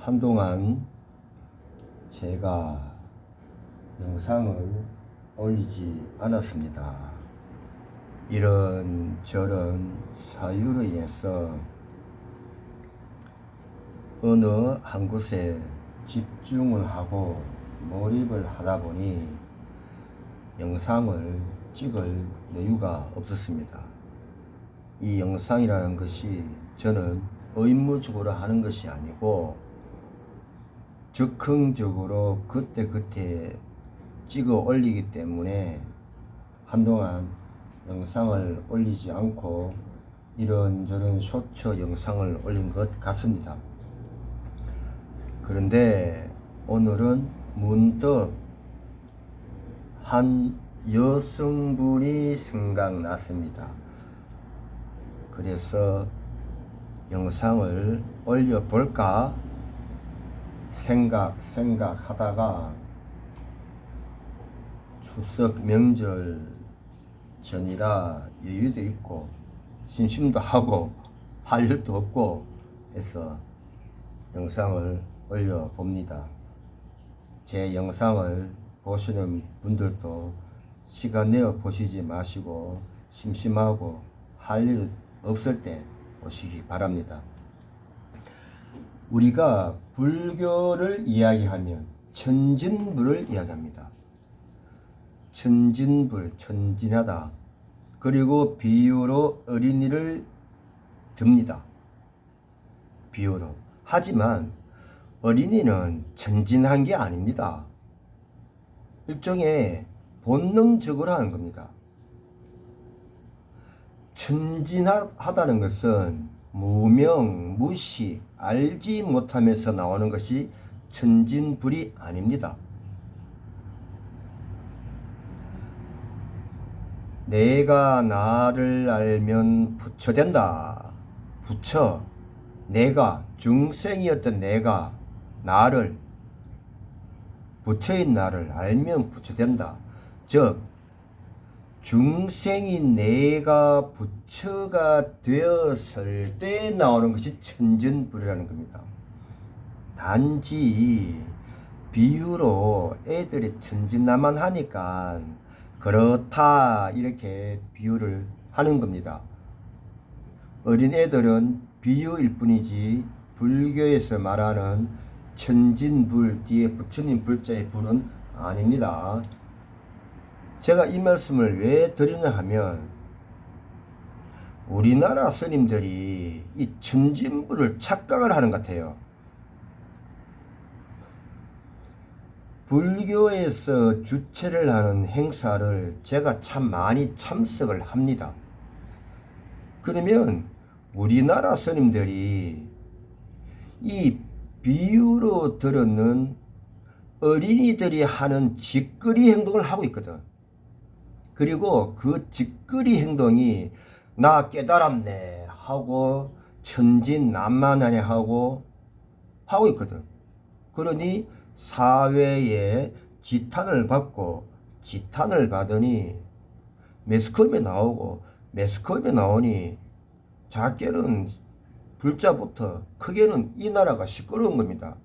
한동안 제가 영상을 올리지 않았습니다. 이런저런 사유로 인해서 어느 한 곳에 집중을 하고 몰입을 하다 보니 영상을 찍을 여유가 없었습니다. 이 영상이라는 것이 저는 의무적으로 하는 것이 아니고 즉흥적으로 그때그때 찍어 올리기 때문에 한동안 영상을 올리지 않고 이런저런 쇼츠 영상을 올린 것 같습니다. 그런데 오늘은 문득 한 여성분이 생각났습니다. 그래서 영상을 올려볼까 생각하다가 추석 명절 전이라 여유도 있고 심심도 하고 할 일도 없고 해서 영상을 올려봅니다. 제 영상을 보시는 분들도 시간 내어 보시지 마시고 심심하고 할 일 없을 때 보시기 바랍니다. 우리가 불교를 이야기하면 천진불을 이야기합니다. 천진불, 천진하다. 그리고 비유로 어린이를 듭니다. 비유로. 하지만 어린이는 천진한 게 아닙니다. 일종의 본능적으로 하는 겁니다. 천진하다는 것은 무명, 무식, 알지 못하면서 나오는 것이 천진불이 아닙니다. 내가 나를 알면 부처된다. 부처, 내가, 중생이었던 내가 나를, 부처인 나를 알면 부처된다. 즉 중생인 내가 부처가 되었을 때 나오는 것이 천진불이라는 겁니다. 단지 비유로 애들이 천진나만 하니까 그렇다 이렇게 비유를 하는 겁니다. 어린 애들은 비유일 뿐이지 불교에서 말하는 천진불 뒤에 부처님 불자의 불은 아닙니다. 제가 이 말씀을 왜 드리냐 하면 우리나라 스님들이 이 천진불을 착각을 하는 것 같아요. 불교에서 주최를 하는 행사를 제가 참 많이 참석을 합니다. 그러면 우리나라 스님들이 이 비유로 들었는 어린이들이 하는 짓거리 행동을 하고 있거든. 그리고 그 짓거리 행동이 나 깨달았네 하고 천진난만하네 하고 있거든. 그러니 사회에 지탄을 받고 지탄을 받으니 매스컴에 나오니 작게는 불자부터 크게는 이 나라가 시끄러운 겁니다.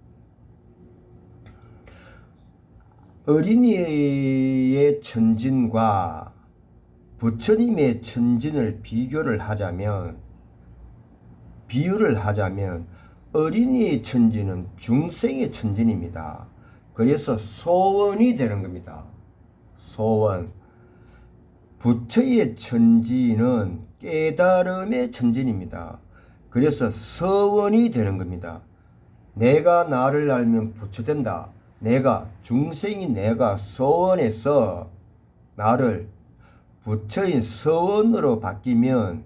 어린이의 천진과 부처님의 천진을 비유를 하자면 어린이의 천진은 중생의 천진입니다. 그래서 소원이 되는 겁니다. 소원. 부처의 천진은 깨달음의 천진입니다. 그래서 서원이 되는 겁니다. 내가 나를 알면 부처된다. 내가 중생인 내가 소원에서 나를 부처인 서원으로 바뀌면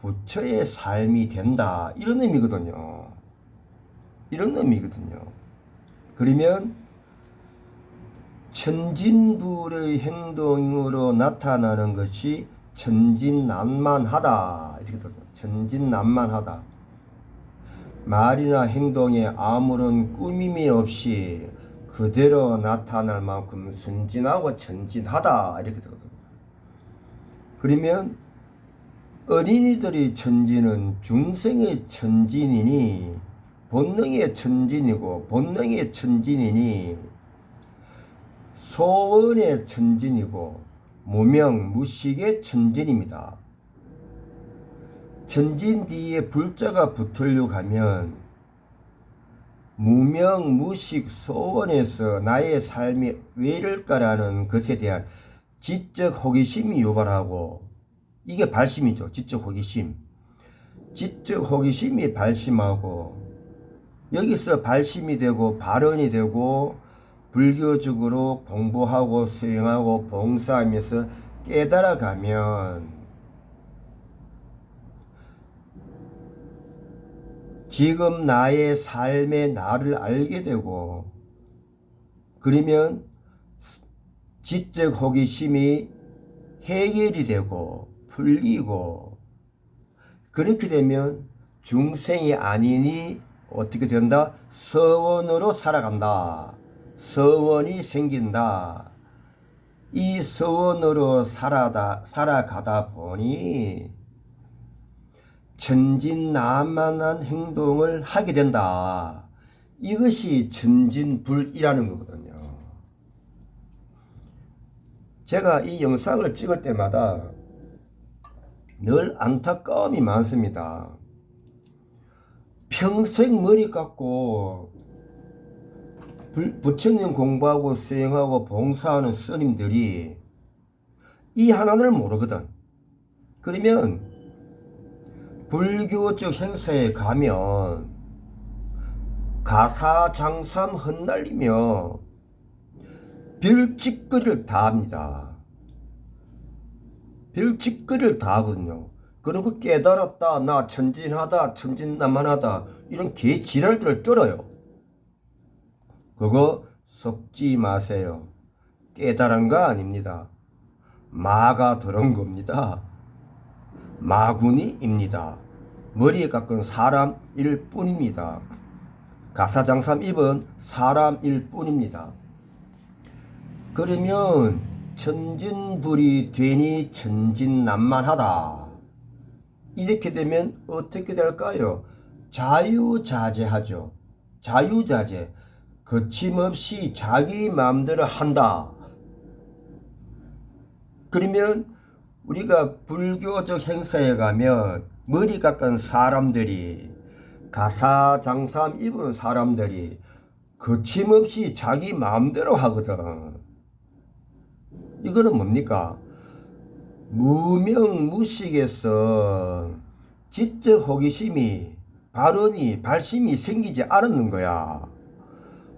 부처의 삶이 된다. 이런 의미거든요. 그러면 천진불의 행동으로 나타나는 것이 천진난만하다. 이렇게 들어요. 천진난만하다. 말이나 행동에 아무런 꾸밈이 없이 그대로 나타날 만큼 순진하고 천진하다. 이렇게 들어요. 그러면 어린이들의 천진은 중생의 천진이니 본능의 천진이고 본능의 천진이니 소원의 천진이고 무명 무식의 천진입니다. 천진 뒤에 불자가 붙으려고 하면 무명 무식 소원에서 나의 삶이 왜 이럴까라는 것에 대한 지적 호기심이 유발하고, 이게 발심이죠. 지적 호기심. 지적 호기심이 발심하고, 여기서 발심이 되고 발언이 되고 불교적으로 공부하고 수행하고 봉사하면서 깨달아가면 지금 나의 삶의 나를 알게 되고, 그러면 지적 호기심이 해결이 되고 풀리고, 그렇게 되면 중생이 아니니 어떻게 된다? 서원으로 살아간다. 서원이 생긴다. 이 서원으로 살아가다 보니 천진난만한 행동을 하게 된다. 이것이 천진불이라는 거거든요. 제가 이 영상을 찍을 때마다 늘 안타까움이 많습니다. 평생 머리 깎고 부처님 공부하고 수행하고 봉사하는 스님들이 이 하나를 모르거든. 그러면 불교적 행사에 가면 가사장삼 흩날리며 별짓거리를 다 합니다. 별짓거리를 다 하거든요. 그리고 깨달았다, 나 천진하다, 천진난만하다, 이런 개지랄들을 떨어요. 그거 속지 마세요. 깨달은 거 아닙니다. 마가 들은 겁니다. 마구니입니다. 머리에 깎은 사람일 뿐입니다. 가사장삼 입은 사람일 뿐입니다. 그러면 천진불이 되니 천진난만하다. 이렇게 되면 어떻게 될까요? 자유자재하죠. 자유자재. 거침없이 자기 마음대로 한다. 그러면 우리가 불교적 행사에 가면 머리 깎은 사람들이, 가사장삼 입은 사람들이 거침없이 자기 마음대로 하거든. 이거는 뭡니까? 무명무식에서 지적 호기심이, 발언이, 발심이 생기지 않았는 거야.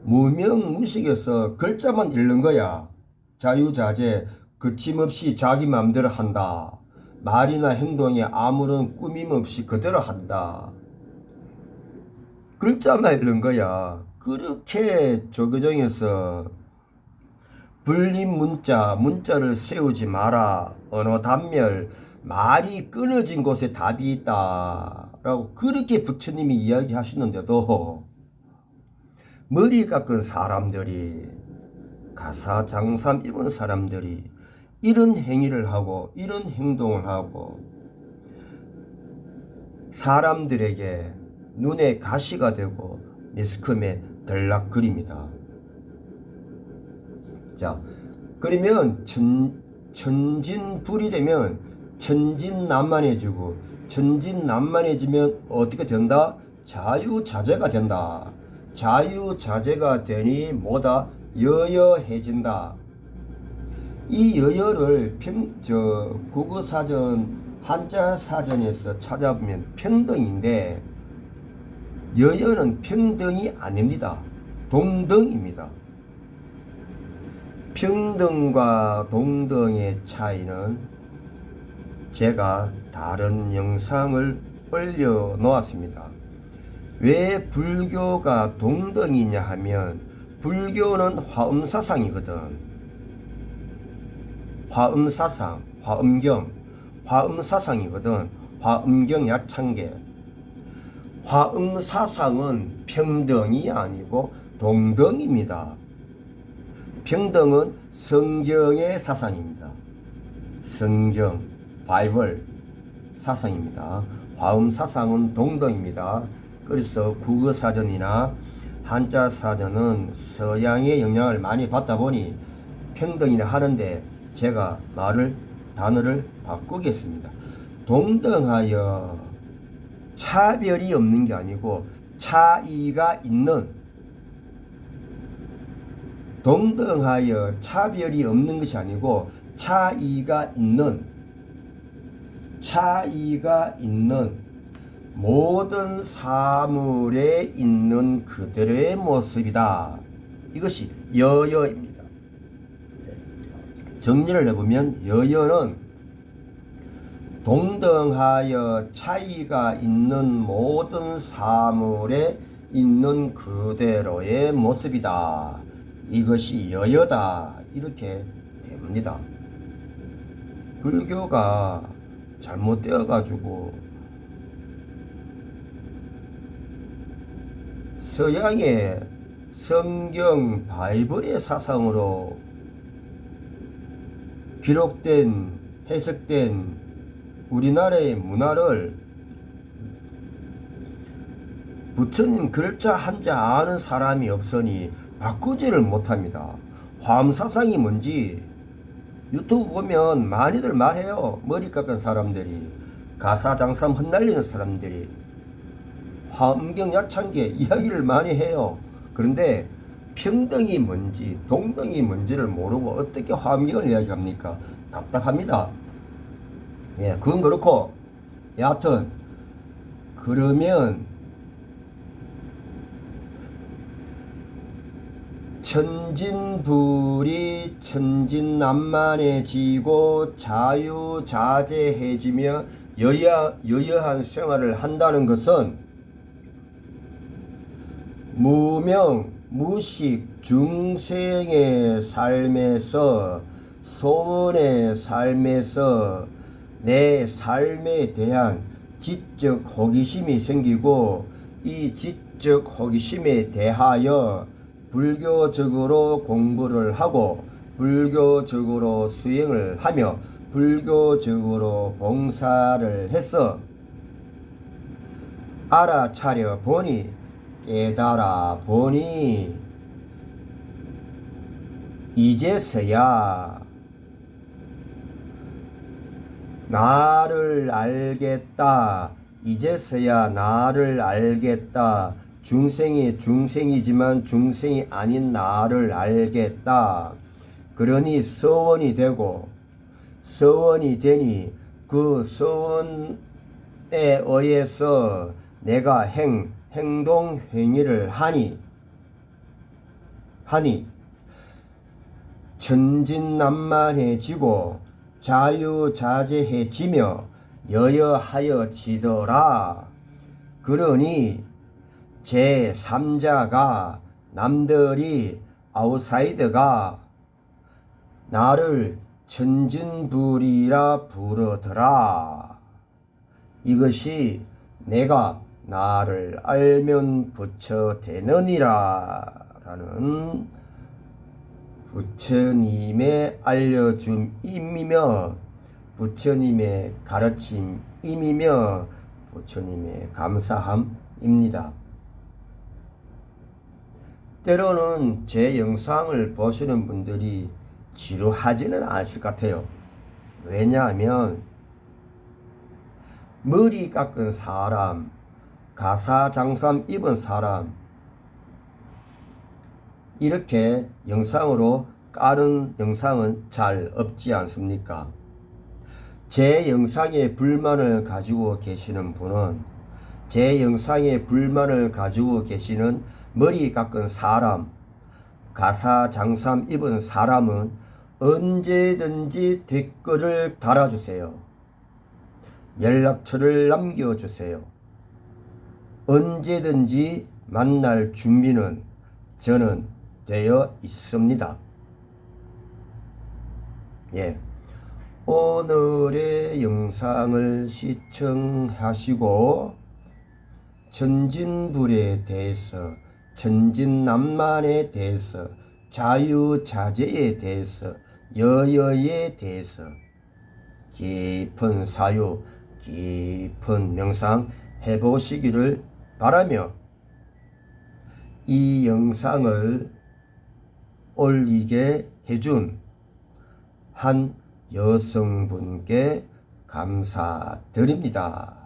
무명무식에서 글자만 읽는 거야. 자유자재, 거침없이 자기 마음대로 한다. 말이나 행동에 아무런 꾸밈 없이 그대로 한다. 글자만 읽는 거야. 그렇게 조교정에서 불림 문자를 세우지 마라. 언어 단멸, 말이 끊어진 곳에 답이 있다. 라고 그렇게 부처님이 이야기하시는데도 머리 깎은 사람들이, 가사장삼 입은 사람들이 이런 행위를 하고 이런 행동을 하고 사람들에게 눈에 가시가 되고 매스컴에 들락거립니다. 자, 그러면 천진불이 되면 천진난만해지고, 천진난만해지면 어떻게 된다? 자유자재가 된다. 자유자재가 되니 뭐다? 여여해진다. 이 여여를 국어사전, 한자사전에서 찾아보면 평등인데, 여여는 평등이 아닙니다. 동등입니다. 평등과 동등의 차이는 제가 다른 영상을 올려놓았습니다. 왜 불교가 동등이냐 하면, 불교는 화엄사상이거든. 화엄사상, 화엄경이거든. 화엄경 야창계. 화엄사상은 평등이 아니고 동등입니다. 평등은 성경의 사상입니다. 성경, 바이블 사상입니다. 화엄사상은 동등입니다. 그래서 국어사전이나 한자사전은 서양의 영향을 많이 받다 보니 평등이라 하는데 제가 단어를 바꾸겠습니다. 동등하여 차별이 없는 게 아니고 차이가 있는, 동등하여 차별이 없는 것이 아니고 차이가 있는 모든 사물에 있는 그대로의 모습이다. 이것이 여여입니다. 정리를 해보면 여여는 동등하여 차이가 있는 모든 사물에 있는 그대로의 모습이다. 이것이 여여다. 이렇게 됩니다. 불교가 잘못되어 가지고 서양의 성경 바이블의 사상으로 기록된 해석된 우리나라의 문화를 부처님 글자 한자 아는 사람이 없으니 바꾸지를 못합니다. 화엄사상이 뭔지 유튜브 보면 많이들 말해요. 머리 깎은 사람들이, 가사장삼 흩날리는 사람들이 화엄경 약창계 이야기를 많이 해요. 그런데 평등이 뭔지 동등이 뭔지를 모르고 어떻게 화엄경을 이야기합니까? 답답합니다. 예, 그건 그렇고 여하튼 그러면 천진불이 천진난만해지고 자유자재해지며 여여한 생활을 한다는 것은 무명, 무식, 중생의 삶에서, 소원의 삶에서 내 삶에 대한 지적 호기심이 생기고 이 지적 호기심에 대하여 불교적으로 공부를 하고 불교적으로 수행을 하며 불교적으로 봉사를 해서 알아차려 보니, 깨달아 보니 이제서야 나를 알겠다. 이제서야 나를 알겠다. 중생이 중생이지만 중생이 아닌 나를 알겠다. 그러니 서원이 되고 서원이 되니 그 서원에 의해서 내가 행동 행위를 하니 천진난만해지고 자유자재해지며 여여하여지더라. 그러니 제3자가 남들이 아웃사이더가 나를 천진불이라 부르더라. 이것이 내가 나를 알면 부처 되느니라 라는 부처님의 알려줌임이며 부처님의 가르침임이며 부처님의 감사함입니다. 때로는 제 영상을 보시는 분들이 지루하지는 않으실 것 같아요. 왜냐하면 머리 깎은 사람, 가사장삼 입은 사람 이렇게 영상으로 깔은 영상은 잘 없지 않습니까? 제 영상에 불만을 가지고 계시는 분은 제 영상에 불만을 가지고 계시는 머리 깎은 사람, 가사장삼 입은 사람은 언제든지 댓글을 달아주세요. 연락처를 남겨주세요. 언제든지 만날 준비는 저는 되어 있습니다. 예. 오늘의 영상을 시청하시고 천진불에 대해서, 천진난만에 대해서, 자유자재에 대해서, 여여에 대해서 깊은 사유, 깊은 명상 해보시기를 바라며 이 영상을 올리게 해준 한 여성분께 감사드립니다.